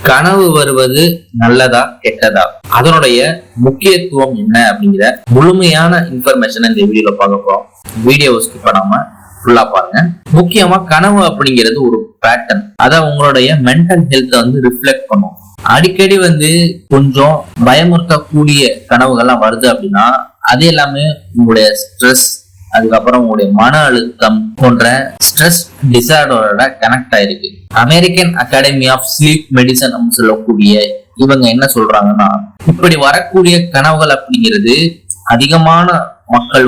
கனவு வருவது நல்லதா கெட்டதா, அதனுடைய முக்கியத்துவம் என்ன அப்படிங்கிற முழுமையான இன்ஃபர்மேஷன் இந்த வீடியோல பார்க்க போறோம். வீடியோவை ஸ்கிப் பண்ணாம ஃபுல்லா பாருங்க. முக்கியமா கனவு அப்படிங்கிறது ஒரு பேட்டர்ன். அத உங்களுடைய மென்டல் ஹெல்த் ரிஃப்ளெக்ட் பண்ணும். அடிக்கடி கொஞ்சம் பயமுறுத்தக்கூடிய கனவுகள்லாம் வருது அப்படின்னா அது எல்லாமே உங்களுடைய ஸ்ட்ரெஸ், அதுக்கப்புறம் உங்களுடைய மன அழுத்தம் போன்ற ஸ்ட்ரெஸ் டிசார்டரோட கனெக்ட் ஆயிருக்கு. American Academy of Sleep Medicine அப்படின்னு சொல்லக்கூடிய இவங்க என்ன சொல்றாங்கன்னா, இப்படி வரக்கூடிய கனவுகள் அப்படிங்கிறது அதிகமான மக்கள்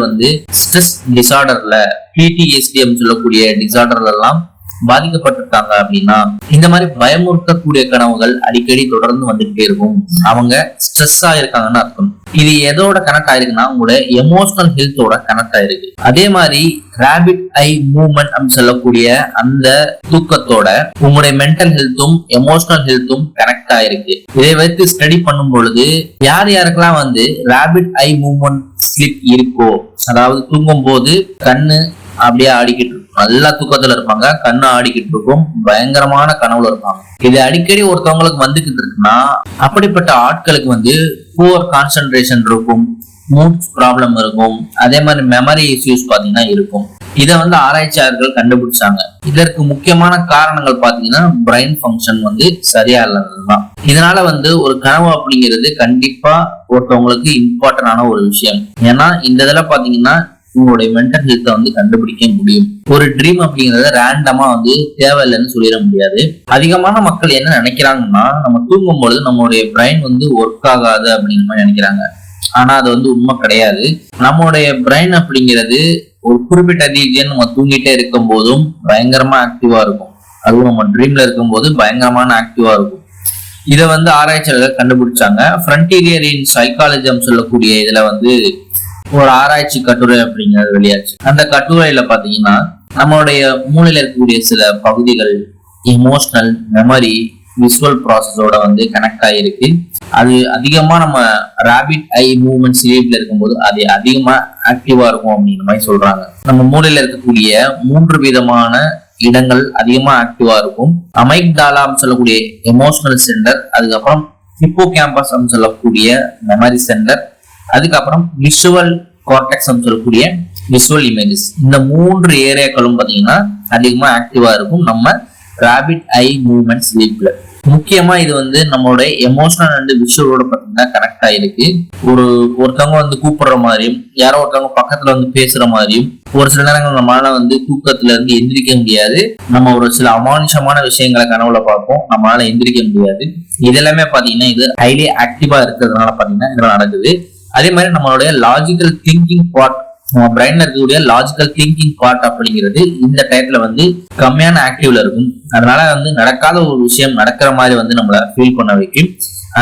ஸ்ட்ரெஸ் டிசார்டர்ல PTSD அப்படின்னு சொல்லக்கூடிய டிசார்டர்ல எல்லாம் பாதிக்கப்பட்டிருக்காங்க அப்படின்னா இந்த மாதிரி பயமுறுத்தக்கூடிய கனவுகள் அடிக்கடி தொடர்ந்து வந்துகிட்டே இருக்கும். அவங்க ஸ்ட்ரெஸ்ஸா இருக்காங்கன்னு அர்த்தம். இது எதோட கனெக்ட் ஆயிருக்குன்னா உங்களோட எமோஷனல் ஹெல்த்தோட கனெக்ட் ஆயிருக்கு. அதே மாதிரி ரேபிட் ஐ மூவ்மெண்ட் அப்படின்னு சொல்லக்கூடிய அந்த தூக்கத்தோட உங்களுடைய மென்டல் ஹெல்த்தும் எமோஷனல் ஹெல்த்தும் கனெக்ட் ஆயிருக்கு. இதை வைத்து ஸ்டடி பண்ணும் பொழுது யார் யாருக்கெல்லாம் ரேபிட் ஐ மூவ்மெண்ட் ஸ்லிப் இருக்கோ, அதாவது தூங்கும் போது கண்ணு அப்படியே ஆடிக்கிட்டு இருக்கும், நல்லா தூக்கத்துல இருப்பாங்க, கண்ணு ஆடிக்கிட்டு இருக்கும், பயங்கரமான கனவுல இருப்பாங்க. இது அடிக்கடி ஒருத்தவங்களுக்கு வந்துகிட்டு இருக்குன்னா அப்படிப்பட்ட ஆட்களுக்கு புவர் கான்சென்ட்ரேஷன் இருக்கும், மூட் ப்ராப்ளம் இருக்கும், அதே மாதிரி மெமரி இஷ்யூஸ் பாத்தீங்கன்னா இருக்கும். இதை ஆராய்ச்சியாளர்கள் கண்டுபிடிச்சாங்க. இதற்கு முக்கியமான காரணங்கள் பாத்தீங்கன்னா பிரெயின் ஃபங்க்ஷன் சரியா இல்லைன்றதுதான். இதனால ஒரு கனவு அப்படிங்கிறது கண்டிப்பா ஒருத்தவங்களுக்கு இம்பார்ட்டன்டான ஒரு விஷயம். ஏன்னா இந்த இதுல பாத்தீங்கன்னா உங்களுடைய மென்டல் ஹெல்த்தை கண்டுபிடிக்க முடியும். ஒரு ட்ரீம் அப்படிங்கறத ரேண்டமா தேவையில்லைன்னு சொல்லிட முடியாது. அதிகமான மக்கள் என்ன நினைக்கிறாங்கன்னா, நம்ம தூங்கும் பொழுது நம்மளுடைய பிரெயின் ஒர்க் ஆகாது அப்படிங்கிற மாதிரி நினைக்கிறாங்க. ஆனா அது உண்மை கிடையாது. நம்மளுடைய பிரெயின் அப்படிங்கிறது ஒரு குறிப்பிட்ட ரீஜன் நம்ம தூங்கிட்டே இருக்கும் போதும் பயங்கரமா ஆக்டிவா இருக்கும். அதுவும் நம்ம ட்ரீம்ல இருக்கும் போது பயங்கரமான ஆக்டிவா இருக்கும். இதை ஆராய்ச்சியாளர்கள் கண்டுபிடிச்சாங்க. ஃப்ரண்டீரியர் இன் சைக்காலஜி சொல்லக்கூடிய இதுல ஒரு ஆராய்ச்சி கட்டுரை அப்படிங்கிறது வெளியாச்சு. அந்த கட்டுரையில பாத்தீங்கன்னா நம்மளுடைய மூளையில இருக்கக்கூடிய சில பகுதிகள் எமோஷனல், மெமரி, விசுவல் ப்ராசஸோட கனெக்ட் ஆகிருக்கு. அது அதிகமா நம்ம ரேபிட் ஐ மூவ்மெண்ட் ஸ்லீப்ல இருக்கும்போது அது அதிகமா ஆக்டிவா இருக்கும் அப்படிங்கிற மாதிரி சொல்றாங்க. நம்ம மூளையில இருக்கக்கூடிய 3 விதமான இடங்கள் அதிகமா ஆக்டிவா இருக்கும். அமைக்டாலான்னு சொல்லக்கூடிய எமோஷனல் சென்டர், அதுக்கப்புறம் ஹிப்போ கேம்பஸ் சொல்லக்கூடிய மெமரி சென்டர், அதுக்கப்புறம் விஷுவல் கார்டெக்ஸ் சொல்லக்கூடிய விஷுவல் இமேஜஸ். இந்த 3 ஏரியாக்களும் பாத்தீங்கன்னா அதிகமா ஆக்டிவா இருக்கும் நம்ம ரேபிட் ஐ மூவ்மெண்ட் ஸ்லீப்ல. முக்கியமா இது நம்மளுடைய எமோஷனல் அண்ட் விஷுவலோட பாத்தீங்கன்னா கனெக்ட் ஆயிருக்கு. ஒருத்தவங்க கூப்பிடுற மாதிரியும், யாரோ ஒருத்தவங்க பக்கத்துல பேசுற மாதிரியும், ஒரு சில நேரங்கள் நம்மளால தூக்கத்துல எந்திரிக்க முடியாது. நம்ம ஒரு சில அமானுஷமான விஷயங்களை கனவுல பார்ப்போம், நம்மளால எந்திரிக்க முடியாது. இதெல்லாமே பாத்தீங்கன்னா இது ஹைலி ஆக்டிவா இருக்கிறதுனால பாத்தீங்கன்னா இதெல்லாம் நடக்குது. அதே மாதிரி நம்மளுடைய லாஜிக்கல் திங்கிங் பார்ட், நம்ம பிரெயின்ல இருக்கக்கூடிய லாஜிக்கல் திங்கிங் பார்ட் அப்படிங்கிறது இந்த டைப்ல கம்மியான ஆக்டிவ்ல இருக்கும். அதனால நடக்காத ஒரு விஷயம் நடக்கிற மாதிரி நம்மள ஃபீல் பண்ண வைக்கும்.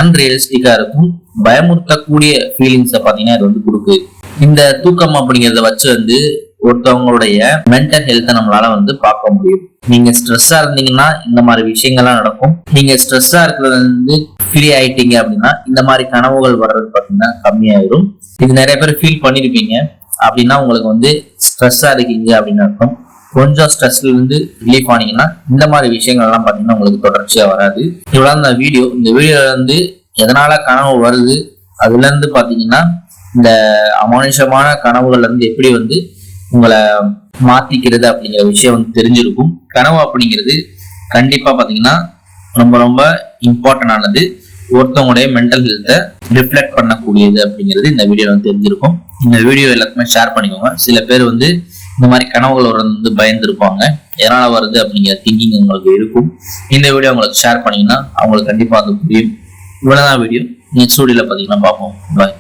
அன்ரியலிஸ்டிக்கா இருக்கும், பயமுறுத்தக்கூடிய ஃபீலிங்ஸை பாத்தீங்கன்னா இது கொடுக்குது. இந்த தூக்கம் அப்படிங்கிறத வச்சு ஒருத்தவங்களுடைய மென்டல் ஹெல்த்தை நம்மளால பார்க்க முடியும். நீங்க ஸ்ட்ரெஸ்ஸா இருந்தீங்கன்னா இந்த மாதிரி விஷயங்கள்லாம் நடக்கும். நீங்க ஸ்ட்ரெஸ்ஸா இருக்கிறது ஃப்ரீ ஆயிட்டீங்க அப்படின்னா இந்த மாதிரி கனவுகள் வர்றது பாத்தீங்கன்னா கம்மியாயிரும். இது நிறைய பேர் ஃபீல் பண்ணிருப்பீங்க. அப்படின்னா உங்களுக்கு ஸ்ட்ரெஸ்ஸா இருக்கீங்க அப்படின்னு அர்த்தம். கொஞ்சம் ஸ்ட்ரெஸ்ல ரிலீஃப் ஆனீங்கன்னா இந்த மாதிரி விஷயங்கள் எல்லாம் பாத்தீங்கன்னா உங்களுக்கு தொடர்ச்சியா வராது. இவ்வளவு இந்த வீடியோல எதனால கனவு வருது, அதுல பாத்தீங்கன்னா இந்த அமானுஷமான கனவுகள்ல எப்படி உங்களை மாத்திக்கிறது அப்படிங்கிற விஷயம் தெரிஞ்சிருக்கும். கனவு அப்படிங்கிறது கண்டிப்பா பாத்தீங்கன்னா ரொம்ப ரொம்ப இம்பார்ட்டன்ட் ஆனது. ஒருத்தவங்களுடைய மென்டல் ஹெல்த்தை ரிஃப்ளெக்ட் பண்ணக்கூடியது அப்படிங்கிறது இந்த வீடியோ தெரிஞ்சிருக்கும். இந்த வீடியோ எல்லாத்துக்குமே ஷேர் பண்ணிக்கோங்க. சில பேர் இந்த மாதிரி கனவுகள் பயந்துருப்பாங்க, எதனால வருது அப்படிங்கிற திங்கிங் உங்களுக்கு இருக்கும். இந்த வீடியோ உங்களுக்கு ஷேர் பண்ணீங்கன்னா அவங்களுக்கு கண்டிப்பா புரியும். இவ்வளவுதான் வீடியோ. நெக்ஸ்ட் வீடியோல பாத்தீங்கன்னா பார்ப்போம். பாய்.